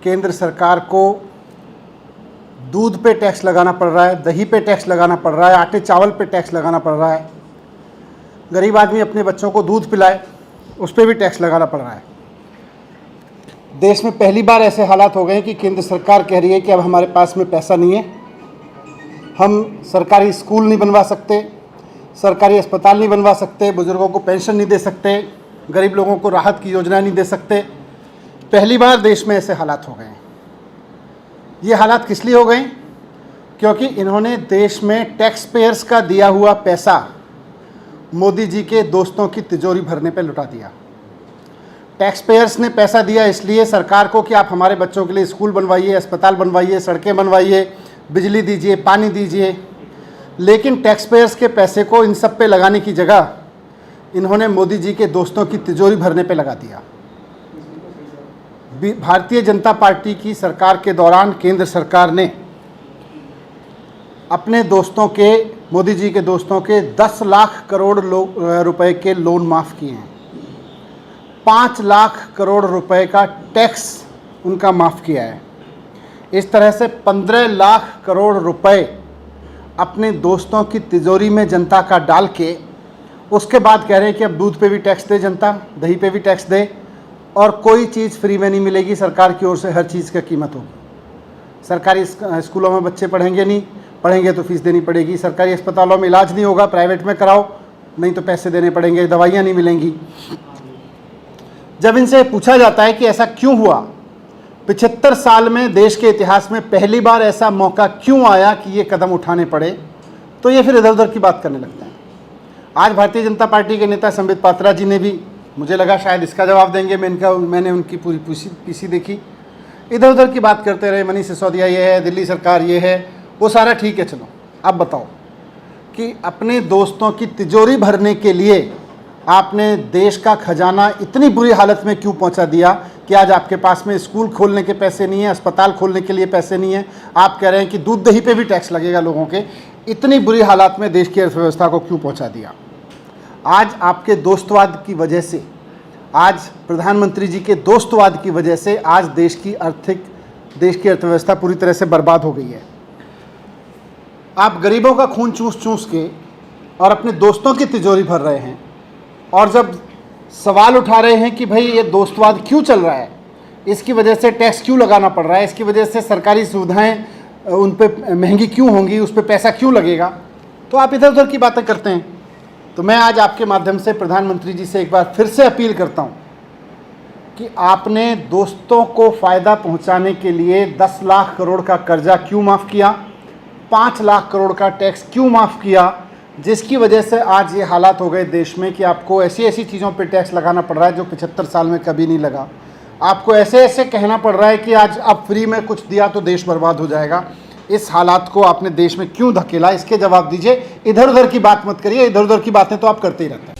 केंद्र सरकार को दूध पे टैक्स लगाना पड़ रहा है, दही पे टैक्स लगाना पड़ रहा है, आटे चावल पे टैक्स लगाना पड़ रहा है। गरीब आदमी अपने बच्चों को दूध पिलाए उस पर भी टैक्स लगाना पड़ रहा है। देश में पहली बार ऐसे हालात हो गए हैं कि केंद्र सरकार कह रही है कि अब हमारे पास में पैसा नहीं है, हम सरकारी स्कूल नहीं बनवा सकते, सरकारी अस्पताल नहीं बनवा सकते, बुजुर्गों को पेंशन नहीं दे सकते, गरीब लोगों को राहत की योजना नहीं दे सकते। पहली बार देश में ऐसे हालात हो गए हैं। ये हालात किस लिए हो गए? क्योंकि इन्होंने देश में टैक्स पेयर्स का दिया हुआ पैसा मोदी जी के दोस्तों की तिजोरी भरने पे लुटा दिया। टैक्स पेयर्स ने पैसा दिया इसलिए सरकार को कि आप हमारे बच्चों के लिए स्कूल बनवाइए, अस्पताल बनवाइए, सड़कें बनवाइए, बिजली दीजिए, पानी दीजिए। लेकिन टैक्स पेयर्स के पैसे को इन सब पे लगाने की जगह इन्होंने मोदी जी के दोस्तों की तिजोरी भरने पे लगा दिया। भारतीय जनता पार्टी की सरकार के दौरान केंद्र सरकार ने अपने दोस्तों के, मोदी जी के दोस्तों के 10 लाख करोड़ रुपए के लोन माफ़ किए हैं। 5 लाख करोड़ रुपए का टैक्स उनका माफ़ किया है। इस तरह से 15 लाख करोड़ रुपए अपने दोस्तों की तिजोरी में जनता का डाल के उसके बाद कह रहे हैं कि अब दूध पे भी टैक्स दे जनता, दही पे भी टैक्स दे, और कोई चीज़ फ्री में नहीं मिलेगी, सरकार की ओर से हर चीज़ का कीमत होगी। सरकारी स्कूलों में बच्चे पढ़ेंगे नहीं, पढ़ेंगे तो फीस देनी पड़ेगी। सरकारी अस्पतालों में इलाज नहीं होगा, प्राइवेट में कराओ, नहीं तो पैसे देने पड़ेंगे, दवाइयाँ नहीं मिलेंगी। जब इनसे पूछा जाता है कि ऐसा क्यों हुआ, 75 साल में देश के इतिहास में पहली बार ऐसा मौका क्यों आया कि ये कदम उठाने पड़े, तो ये फिर इधर उधर की बात करने लगते हैं। आज भारतीय जनता पार्टी के नेता संबित पात्रा जी ने भी, मुझे लगा शायद इसका जवाब देंगे, मैंने उनकी पूरी पीसी देखी, इधर उधर की बात करते रहे। मनीष सिसोदिया ये है, दिल्ली सरकार ये है, वो सारा ठीक है, चलो अब बताओ कि अपने दोस्तों की तिजोरी भरने के लिए आपने देश का खजाना इतनी बुरी हालत में क्यों पहुंचा दिया कि आज आपके पास में स्कूल खोलने के पैसे नहीं है, अस्पताल खोलने के लिए पैसे नहीं है। आप कह रहे हैं कि दूध दही पे भी टैक्स लगेगा लोगों के। इतनी बुरी हालात में देश की अर्थव्यवस्था को क्यों पहुंचा दिया? आज आपके दोस्तवाद की वजह से, आज प्रधानमंत्री जी के दोस्तवाद की वजह से आज देश की अर्थव्यवस्था पूरी तरह से बर्बाद हो गई है। आप गरीबों का खून चूस चूस के और अपने दोस्तों की तिजोरी भर रहे हैं, और जब सवाल उठा रहे हैं कि भाई ये दोस्तवाद क्यों चल रहा है, इसकी वजह से टैक्स क्यों लगाना पड़ रहा है, इसकी वजह से सरकारी सुविधाएं उन पर महंगी क्यों होंगी, उस पर पैसा क्यों लगेगा, तो आप इधर उधर की बातें करते हैं। तो मैं आज आपके माध्यम से प्रधानमंत्री जी से एक बार फिर से अपील करता हूं कि आपने दोस्तों को फ़ायदा पहुंचाने के लिए 10 लाख करोड़ का कर्जा क्यों माफ़ किया, 5 लाख करोड़ का टैक्स क्यों माफ़ किया, जिसकी वजह से आज ये हालात हो गए देश में कि आपको ऐसी ऐसी चीज़ों पे टैक्स लगाना पड़ रहा है जो 75 साल में कभी नहीं लगा। आपको ऐसे ऐसे कहना पड़ रहा है कि आज अब फ्री में कुछ दिया तो देश बर्बाद हो जाएगा। इस हालात को आपने देश में क्यों धकेला, इसके जवाब दीजिए। इधर उधर की बात मत करिए, इधर उधर की बातें तो आप करते ही रहते हैं।